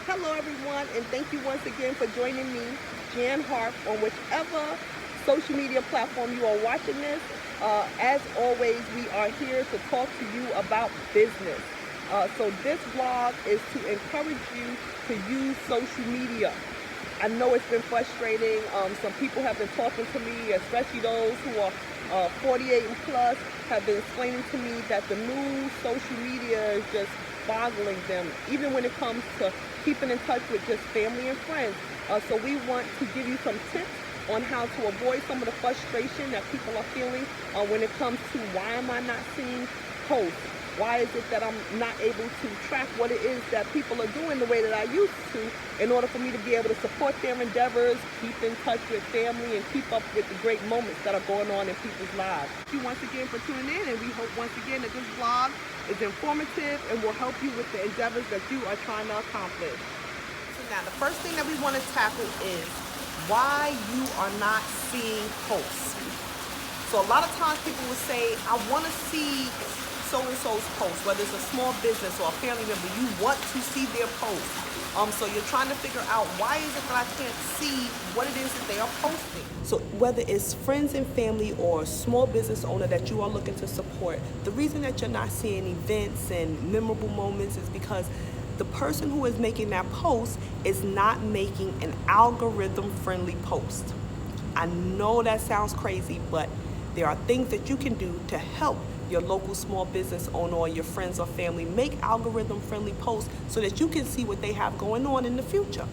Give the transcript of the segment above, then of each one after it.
Hello, everyone, and thank you once again for joining me, Jan Harp, on whichever social media platform you are watching this. As always, we are here to talk to you about business. So this vlog is to encourage you to use social media. I know it's been frustrating. Some people have been talking to me, especially those who are 48 and plus, have been explaining to me that the new social media is just boggling them, even when it comes to keeping in touch with just family and friends. So we want to give you some tips on how to avoid some of the frustration that people are feeling when it comes to why am I not seeing posts? Why is it that I'm not able to track what it is that people are doing the way that I used to in order for me to be able to support their endeavors, keep in touch with family, and keep up with the great moments that are going on in people's lives. Thank you once again for tuning in, and we hope once again that this vlog is informative and will help you with the endeavors that you are trying to accomplish. So now, the first thing that we want to tackle is why you are not seeing posts. So a lot of times people will say, I want to see so-and-so's post, whether it's a small business or a family member, you want to see their post. So you're trying to figure out why is it that I can't see what it is that they are posting. So whether it's friends and family or a small business owner that you are looking to support, the reason that you're not seeing events and memorable moments is because the person who is making that post is not making an algorithm-friendly post. I know that sounds crazy, but there are things that you can do to help your local small business owner or your friends or family make algorithm-friendly posts so that you can see what they have going on in the future.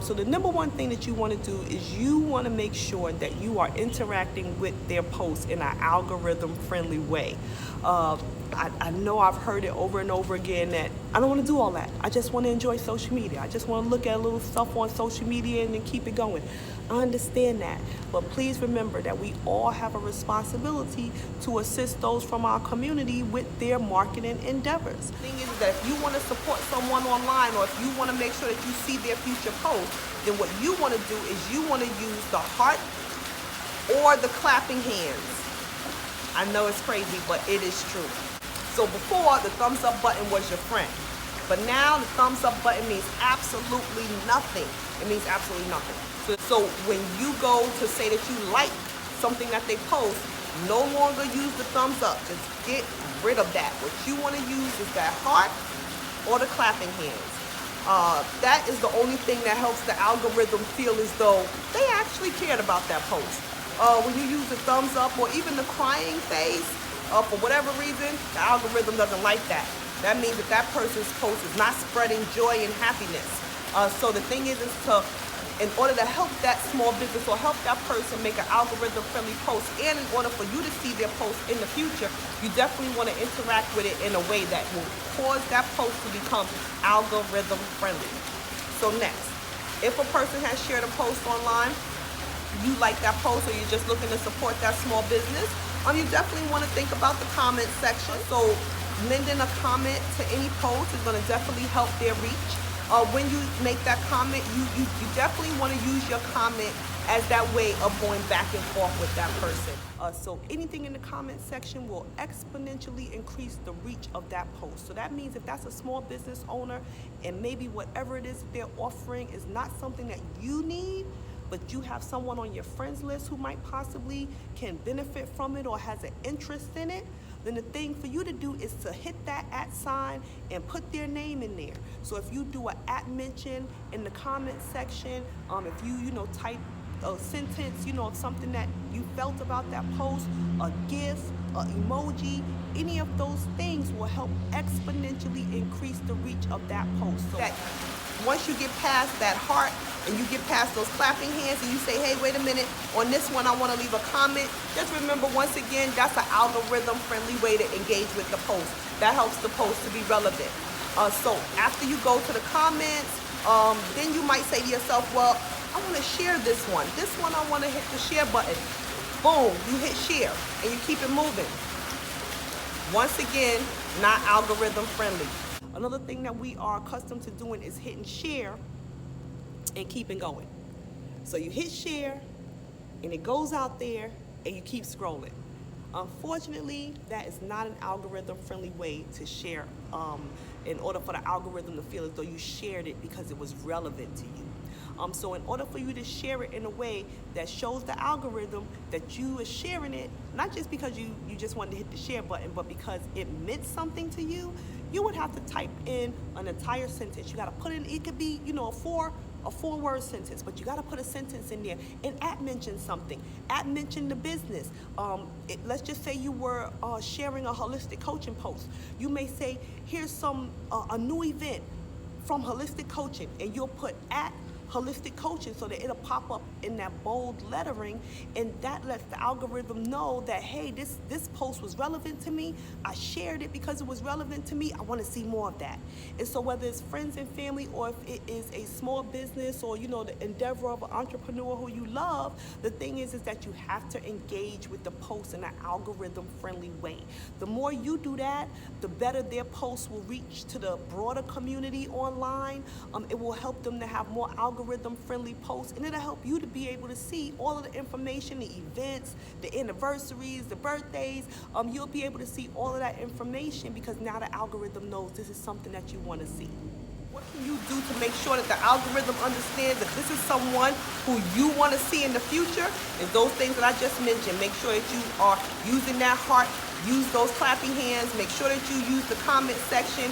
So the number one thing that you want to do is you want to make sure that you are interacting with their posts in an algorithm-friendly way. I know I've heard it over and over again that I don't want to do all that. I just want to enjoy social media. I just want to look at a little stuff on social media and then keep it going. I understand that, but please remember that we all have a responsibility to assist those from our community with their marketing endeavors. The thing is that if you want to support someone online or if you want to make sure that you see their future posts, then what you want to do is you want to use the heart or the clapping hands. I know it's crazy, but it is true. So before, the thumbs up button was your friend. But now the thumbs up button means absolutely nothing. It means absolutely nothing. So when you go to say that you like something that they post, no longer use the thumbs up. Just get rid of that. What you want to use is that heart or the clapping hands. That is the only thing that helps the algorithm feel as though they actually cared about that post. When you use the thumbs up or even the crying face, for whatever reason, the algorithm doesn't like that. That means that that person's post is not spreading joy and happiness. So the thing is in order to help that small business or help that person make an algorithm-friendly post, and in order for you to see their post in the future, you definitely want to interact with it in a way that will cause that post to become algorithm-friendly. So next, if a person has shared a post online, you like that post or you're just looking to support that small business, you definitely want to think about the comment section. So lending a comment to any post is going to definitely help their reach. When you make that comment, you definitely want to use your comment as that way of going back and forth with that person. So anything in the comment section will exponentially increase the reach of that post. So that means if that's a small business owner and maybe whatever it is they're offering is not something that you need, but you have someone on your friends list who might possibly can benefit from it or has an interest in it, then the thing for you to do is to hit that @ sign and put their name in there. So if you do an @ mention in the comment section, if you type a sentence, of something that you felt about that post, a GIF, a emoji, any of those things will help exponentially increase the reach of that post. So that once you get past that heart and you get past those clapping hands and you say, hey, wait a minute, on this one I want to leave a comment, just remember once again, that's an algorithm-friendly way to engage with the post. That helps the post to be relevant. So after you go to the comments, then you might say to yourself, well, I want to share this one. This one I want to hit the share button. Boom, you hit share and you keep it moving. Once again, not algorithm-friendly. Another thing that we are accustomed to doing is hitting share and keeping going. So you hit share and it goes out there and you keep scrolling. Unfortunately, that is not an algorithm-friendly way to share in order for the algorithm to feel as though you shared it because it was relevant to you. So in order for you to share it in a way that shows the algorithm that you are sharing it, not just because you just wanted to hit the share button, but because it meant something to you, you would have to type in an entire sentence. You got to put in, it could be, a four-word sentence, but you got to put a sentence in there and mention something. Mention the business. Let's just say you were sharing a holistic coaching post. You may say, here's a new event from Holistic Coaching, and you'll put Holistic Coaching so that it'll pop up in that bold lettering, and that lets the algorithm know that, hey, this post was relevant to me. I shared it because it was relevant to me. I want to see more of that. And so whether it's friends and family, or if it is a small business, or the endeavor of an entrepreneur who you love, the thing is that you have to engage with the post in an algorithm friendly way. The more you do that, the better their posts will reach to the broader community online. It will help them to have more algorithm-friendly posts, and it'll help you to be able to see all of the information, the events, the anniversaries, the birthdays. You'll be able to see all of that information because now the algorithm knows this is something that you want to see. What can you do to make sure that the algorithm understands that this is someone who you want to see in the future? And those things that I just mentioned, make sure that you are using that heart, use those clapping hands, make sure that you use the comment section,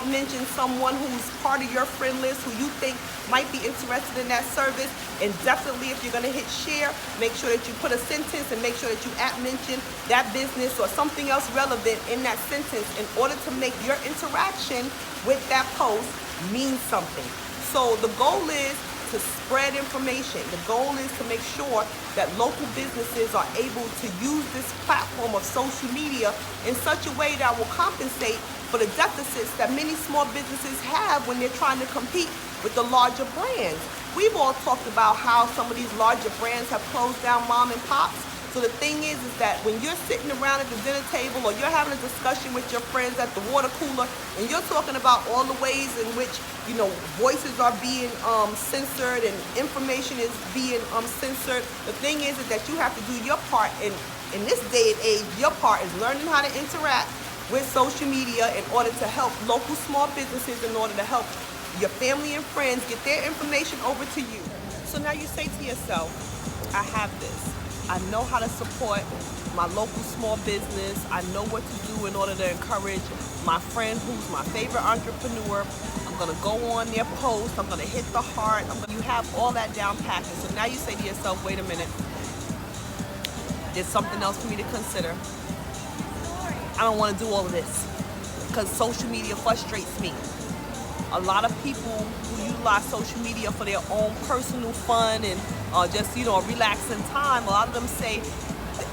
mention someone who's part of your friend list who you think might be interested in that service. And definitely, if you're going to hit share, make sure that you put a sentence and make sure that you mention that business or something else relevant in that sentence in order to make your interaction with that post mean something. So the goal is to spread information. The goal is to make sure that local businesses are able to use this platform of social media in such a way that will compensate for the deficits that many small businesses have when they're trying to compete with the larger brands. We've all talked about how some of these larger brands have closed down mom and pops. So the thing is that when you're sitting around at the dinner table, or you're having a discussion with your friends at the water cooler, and you're talking about all the ways in which voices are being censored and information is being censored, the thing is that you have to do your part. In this day and age, your part is learning how to interact with social media in order to help local small businesses, in order to help your family and friends get their information over to you. So now you say to yourself, I have this. I know how to support my local small business. I know what to do in order to encourage my friend who's my favorite entrepreneur. I'm gonna go on their post. I'm gonna hit the heart. You have all that down package. So now you say to yourself, wait a minute. There's something else for me to consider. I don't want to do all of this because social media frustrates me. A lot of people who utilize social media for their own personal fun and just relaxing time, a lot of them say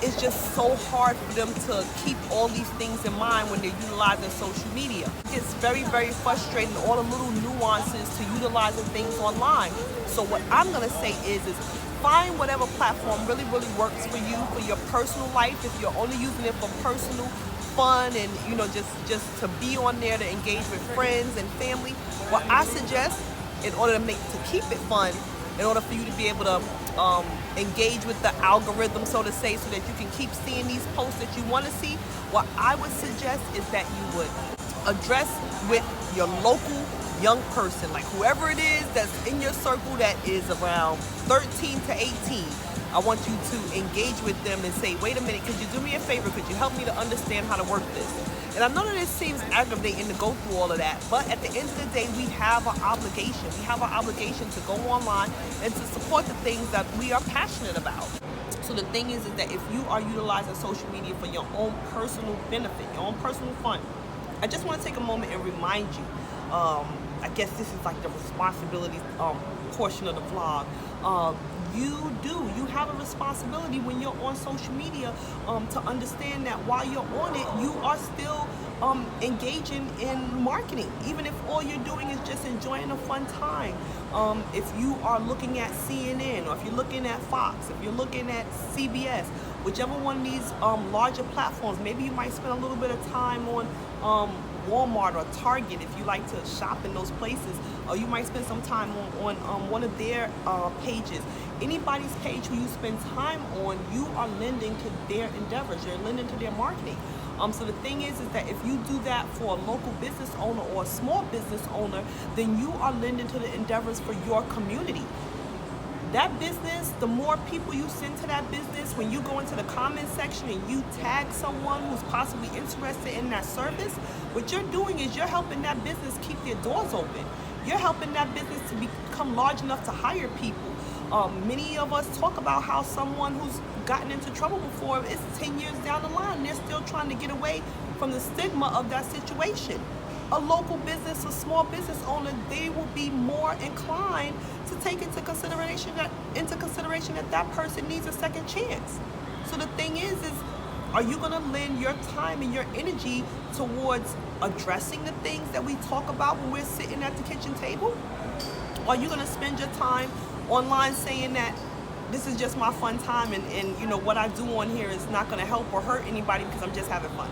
it's just so hard for them to keep all these things in mind when they're utilizing social media. It's very, very frustrating, all the little nuances to utilizing things online. So what I'm gonna say is find whatever platform really, really works for you, for your personal life. If you're only using it for personal fun and just to be on there to engage with friends and family, what I suggest, in order to keep it fun, in order for you to be able to engage with the algorithm, so to say, so that you can keep seeing these posts that you want to see, what I would suggest is that you would address with your local young person, like whoever it is that's in your circle that is around 13 to 18. I want you to engage with them and say, wait a minute, could you do me a favor? Could you help me to understand how to work this? And I know that it seems aggravating to go through all of that, but at the end of the day, we have an obligation. We have an obligation to go online and to support the things that we are passionate about. So the thing is that if you are utilizing social media for your own personal benefit, your own personal fun, I just want to take a moment and remind you, I guess this is like the responsibility portion of the vlog. You have a responsibility when you're on social media to understand that while you're on it, you are still engaging in marketing, even if all you're doing is just enjoying a fun time. If you are looking at CNN, or if you're looking at Fox, if you're looking at CBS, whichever one of these larger platforms, maybe you might spend a little bit of time on Walmart or Target if you like to shop in those places, or you might spend some time on one of their pages. Anybody's page who you spend time on, you are lending to their endeavors, you're lending to their marketing. So the thing is that if you do that for a local business owner or a small business owner, then you are lending to the endeavors for your community. That business, the more people you send to that business, when you go into the comment section and you tag someone who's possibly interested in that service, what you're doing is you're helping that business keep their doors open. You're helping that business to become large enough to hire people. Many of us talk about how someone who's gotten into trouble before, it's 10 years down the line, they're still trying to get away from the stigma of that situation. A local business, a small business owner, they will be more inclined to take into consideration that that person needs a second chance. So the thing is are you going to lend your time and your energy towards addressing the things that we talk about when we're sitting at the kitchen table? Or are you going to spend your time online saying that this is just my fun time and you know what I do on here is not going to help or hurt anybody because I'm just having fun?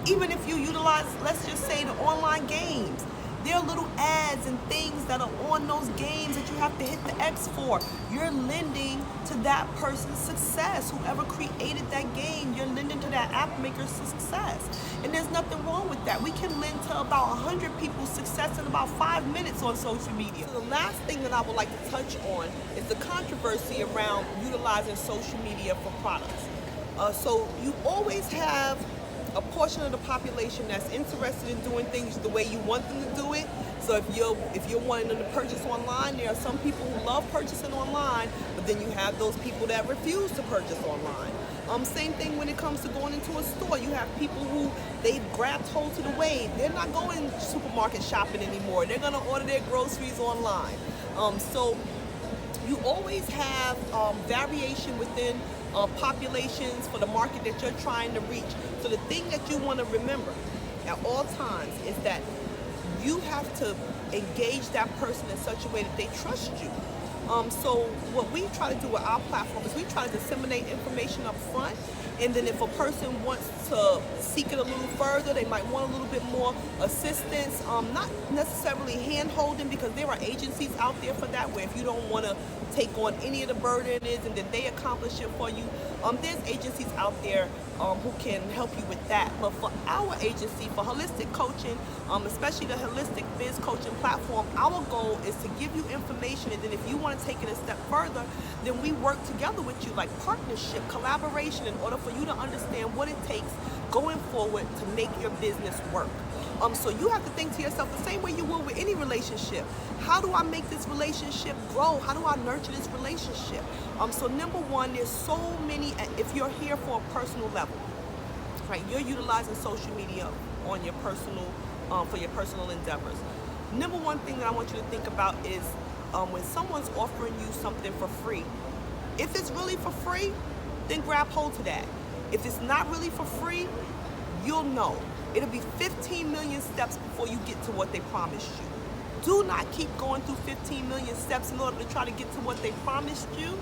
Even if you utilize, let's just say, the online games, there are little ads and things that are on those games that you have to hit the X for. You're lending to that person's success. Whoever created that game, you're lending to that app maker's success. And there's nothing wrong with that. We can lend to about 100 people's success in about 5 minutes on social media. So the last thing that I would like to touch on is the controversy around utilizing social media for products. So you always have a portion of the population that's interested in doing things the way you want them to do it. So if you're wanting them to purchase online, there are some people who love purchasing online, but then you have those people that refuse to purchase online. Same thing when it comes to going into a store. You have people who they've grabbed hold to the wave. They're not going supermarket shopping anymore. They're gonna order their groceries online. So you always have variation within populations for the market that you're trying to reach. So the thing that you want to remember at all times is that you have to engage that person in such a way that they trust you. So what we try to do with our platform is we try to disseminate information up front, and then if a person wants to seek it a little further, they might want a little bit more assistance, not necessarily hand-holding, because there are agencies out there for that, where if you don't want to take on any of the burden and then they accomplish it for you, there's agencies out there who can help you with that. But for our agency, for holistic coaching, especially the holistic biz coaching platform, our goal is to give you information, and then if you want to take it a step further, then we work together with you, like partnership, collaboration, in order for you to understand what it takes going forward to make your business work. So you have to think to yourself the same way you will with any relationship. How do I make this relationship grow? How do I nurture this relationship? So number one, there's so many, if you're here for a personal level, right? You're utilizing social media on your personal, for your personal endeavors. Number one thing that I want you to think about is when someone's offering you something for free, if it's really for free, then grab hold to that. If it's not really for free, you'll know. It'll be 15 million steps before you get to what they promised you. Do not keep going through 15 million steps in order to try to get to what they promised you.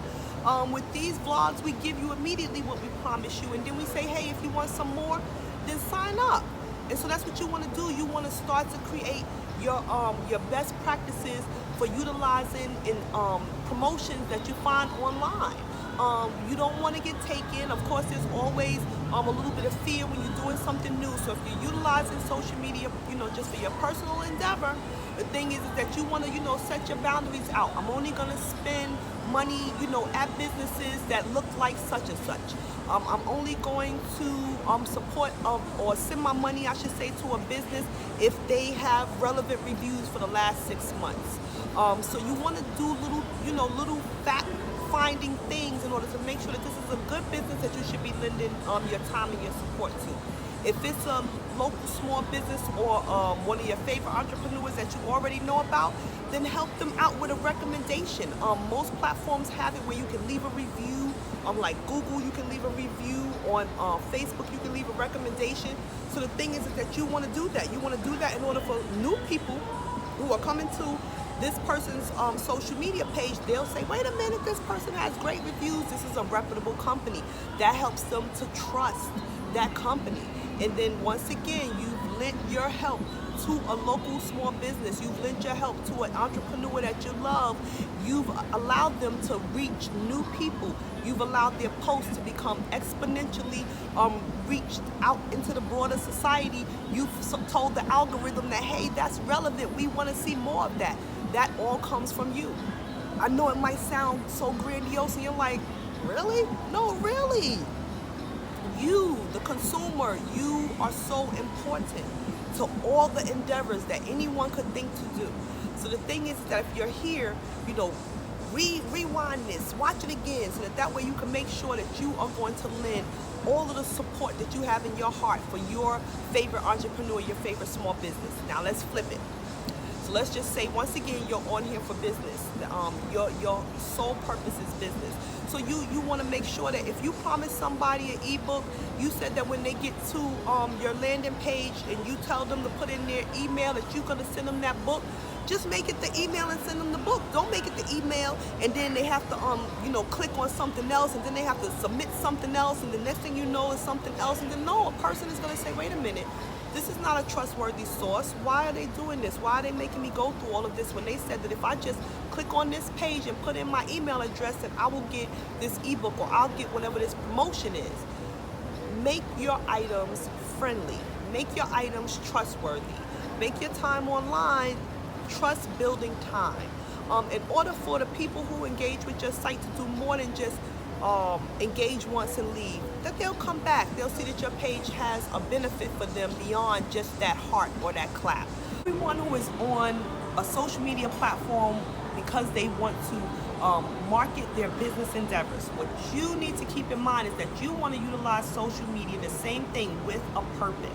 With these vlogs, we give you immediately what we promise you, and then we say, hey, if you want some more, then sign up. And so that's what you want to do. You want to start to create your best practices for utilizing in promotions that you find online. You don't want to get taken. Of course, there's always a little bit of fear when you're doing something new. So if you're utilizing social media, just for your personal endeavor, the thing is that you want to, set your boundaries out. I'm only going to spend money, at businesses that look like such and such. I'm only going to support or send my money, I should say, to a business if they have relevant reviews for the last 6 months. So you want to do little fact-finding things in order to make sure that this is a good business that you should be lending your time and your support to. If it's a local small business or one of your favorite entrepreneurs that you already know about, then help them out with a recommendation. Most platforms have it where you can leave a review. Like Google, you can leave a review. On Facebook, you can leave a recommendation. So the thing is that you want to do that. You want to do that in order for new people who are coming to this person's social media page, they'll say, wait a minute, this person has great reviews. This is a reputable company. That helps them to trust that company. And then once again, you've lent your help to a local small business. You've lent your help to an entrepreneur that you love. You've allowed them to reach new people. You've allowed their posts to become exponentially reached out into the broader society. You've told the algorithm that, hey, that's relevant. We want to see more of that. That all comes from you. I know it might sound so grandiose and you're like, really? No, really. You, the consumer, you are so important to all the endeavors that anyone could think to do. So the thing is that if you're here, you know, rewind this, watch it again, so that way you can make sure that you are going to lend all of the support that you have in your heart for your favorite entrepreneur, your favorite small business. Now let's flip it. So let's just say, once again, you're on here for business. Your sole purpose is business. So you want to make sure that if you promise somebody an ebook, you said that when they get to your landing page and you tell them to put in their email that you're going to send them that book, just make it the email and send them the book. Don't make it the email and then they have to click on something else, and then they have to submit something else, and the next thing you know is something else, and then no, a person is going to say, wait a minute, this is not a trustworthy source. Why are they doing this? Why are they making me go through all of this when they said that if I just click on this page and put in my email address, then I will get this ebook, or I'll get whatever this promotion is. Make your items friendly. Make your items trustworthy. Make your time online trust building time. In order for the people who engage with your site to do more than just engage once and leave, that they'll come back. They'll see that your page has a benefit for them beyond just that heart or that clap. Everyone who is on a social media platform because they want to market their business endeavors, what you need to keep in mind is that you want to utilize social media, the same thing, with a purpose.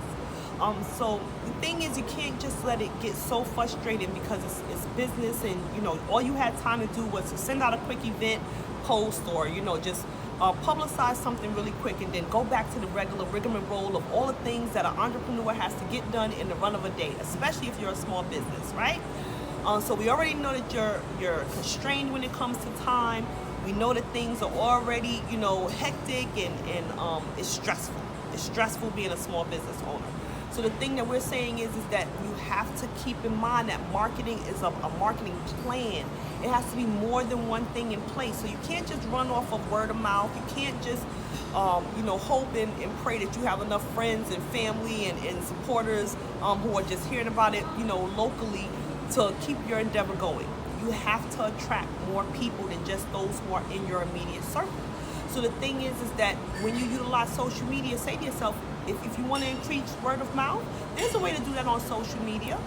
So the thing is, you can't just let it get so frustrating because it's business, and all you had time to do was to send out a quick event post, or just publicize something really quick, and then go back to the regular rigmarole of all the things that an entrepreneur has to get done in the run of a day, especially if you're a small business, right? So we already know that you're constrained when it comes to time. We know that things are already hectic, and it's stressful. It's stressful being a small business owner. So the thing that we're saying is that you have to keep in mind that marketing is a marketing plan. It has to be more than one thing in place. So you can't just run off of word of mouth. You can't just hope and pray that you have enough friends and family and supporters who are just hearing about it locally to keep your endeavor going. You have to attract more people than just those who are in your immediate circle. So the thing is that when you utilize social media, say to yourself, if you want to increase word of mouth, there's a way to do that on social media.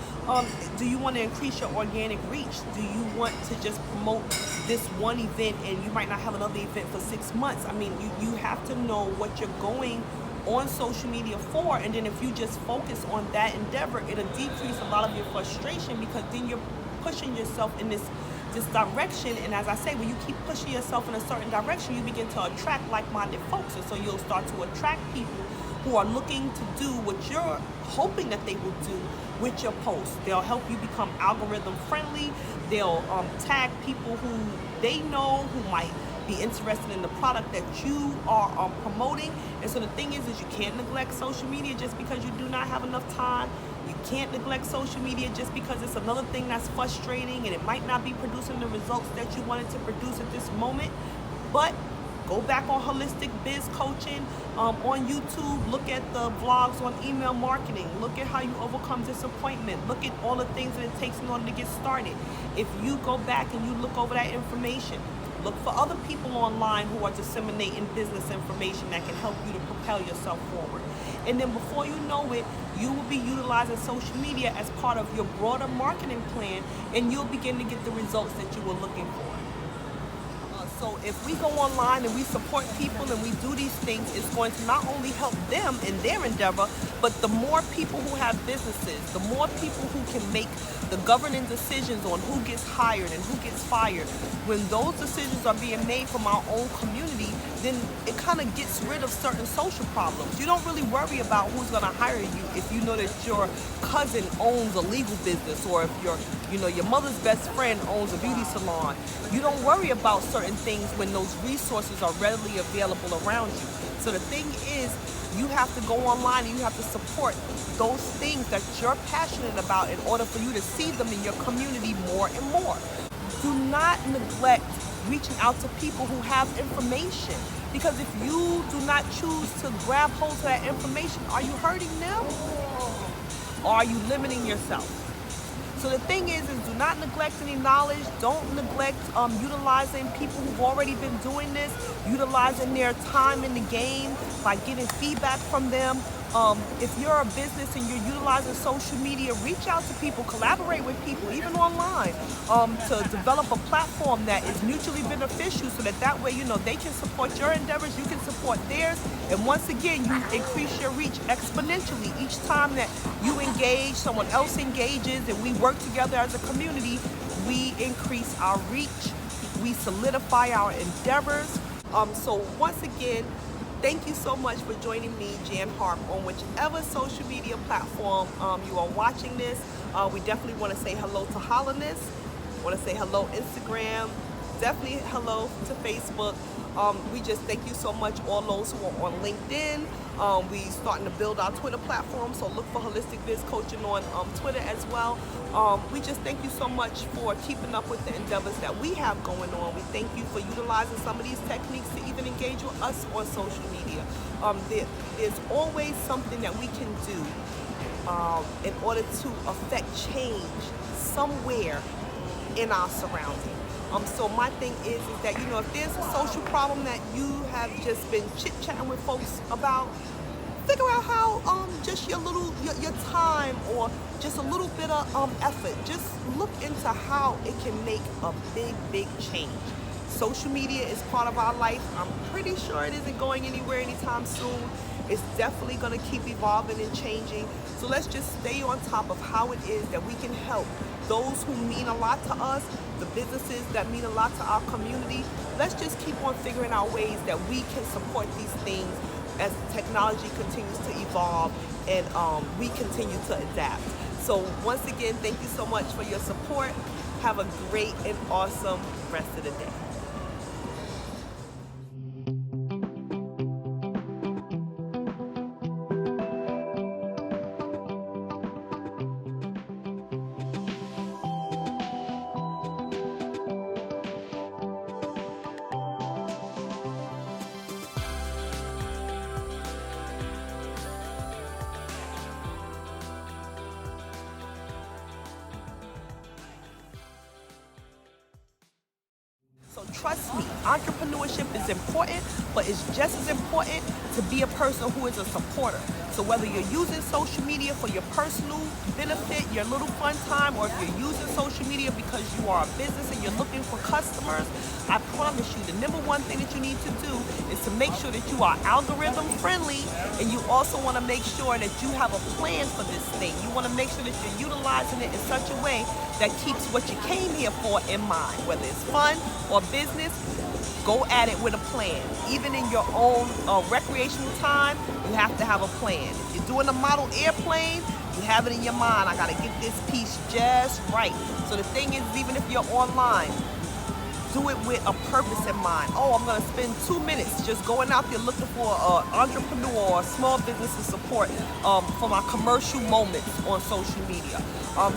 Do you want to increase your organic reach? Do you want to just promote this one event and you might not have another event for 6 months? I mean, you have to know what you're going on social media for, and then if you just focus on that endeavor, it'll decrease a lot of your frustration, because then you're pushing yourself in this direction. And as I say, when you keep pushing yourself in a certain direction, you begin to attract like-minded folks, and so you'll start to attract people who are looking to do what you're hoping that they will do with your posts. They'll help you become algorithm friendly. They'll tag people who they know who might be interested in the product that you are promoting. And so the thing is you can't neglect social media just because you do not have enough time. You can't neglect social media just because it's another thing that's frustrating and it might not be producing the results that you wanted to produce at this moment. But go back on Holistic Biz Coaching on YouTube. Look at the vlogs on email marketing. Look at how you overcome disappointment. Look at all the things that it takes in order to get started. If you go back and you look over that information, look for other people online who are disseminating business information that can help you to propel yourself forward. And then before you know it, you will be utilizing social media as part of your broader marketing plan, and you'll begin to get the results that you were looking for. So if we go online and we support people and we do these things, it's going to not only help them in their endeavor, but the more people who have businesses, the more people who can make the governing decisions on who gets hired and who gets fired. When those decisions are being made from our own community, then it kind of gets rid of certain social problems. You don't really worry about who's going to hire you if you know that your cousin owns a legal business, or if your mother's best friend owns a beauty salon. You don't worry about certain things when those resources are readily available around you. So the thing is, you have to go online and you have to support those things that you're passionate about in order for you to see them in your community more and more. Do not neglect reaching out to people who have information, because if you do not choose to grab hold of that information, are you hurting them or are you limiting yourself? So the thing is do not neglect any knowledge. Don't neglect utilizing people who've already been doing this, utilizing their time in the game by getting feedback from them. If you're a business and you're utilizing social media, reach out to people, collaborate with people, even online, to develop a platform that is mutually beneficial, so that way, they can support your endeavors, you can support theirs, and once again, you increase your reach exponentially. Each time that you engage, someone else engages, and we work together as a community, we increase our reach, we solidify our endeavors. So once again, thank you so much for joining me, Jan Harp, on whichever social media platform you are watching this. We definitely want to say hello to Hollaness. Want to say hello Instagram. Definitely hello to Facebook. We just thank you so much, all those who are on LinkedIn. We starting to build our Twitter platform, so look for Holistic Biz Coaching on Twitter as well. We just thank you so much for keeping up with the endeavors that we have going on. We thank you for utilizing some of these techniques to even engage with us on social media. There's always something that we can do in order to affect change somewhere in our surrounding. So my thing is that, if there's a social problem that you have just been chit-chatting with folks about, figure out how just your time, or just a little bit of effort, just look into how it can make a big change. Social media is part of our life. I'm pretty sure it isn't going anywhere anytime soon. It's definitely going to keep evolving and changing. So let's just stay on top of how it is that we can help those who mean a lot to us, the businesses that mean a lot to our community. Let's just keep on figuring out ways that we can support these things as technology continues to evolve and we continue to adapt. So once again, thank you so much for your support. Have a great and awesome rest of the day. So trust me, entrepreneurship is important, but it's just as important to be a person who is a supporter. So whether you're using social media for your personal benefit, your little fun time, or if you're using social media because you are a business and you're looking for customers, I promise you the number one thing that you need to do is to make sure that you are algorithm friendly, and you also want to make sure that you have a plan for this thing. You want to make sure that you're utilizing it in such a way that keeps what you came here for in mind. Whether it's fun or business, go at it with a plan. Even in your own recreational time, you have to have a plan. If you're doing a model airplane, you have it in your mind, I gotta get this piece just right. So the thing is, even if you're online, do it with a purpose in mind. Oh, I'm gonna spend 2 minutes just going out there looking for an entrepreneur or a small business to support for my commercial moments on social media.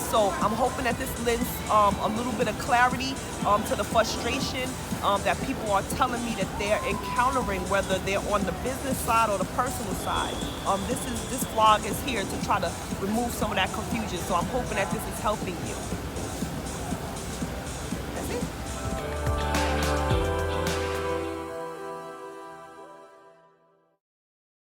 So I'm hoping that this lends a little bit of clarity to the frustration that people are telling me that they're encountering, whether they're on the business side or the personal side. This vlog is here to try to remove some of that confusion. So I'm hoping that this is helping you.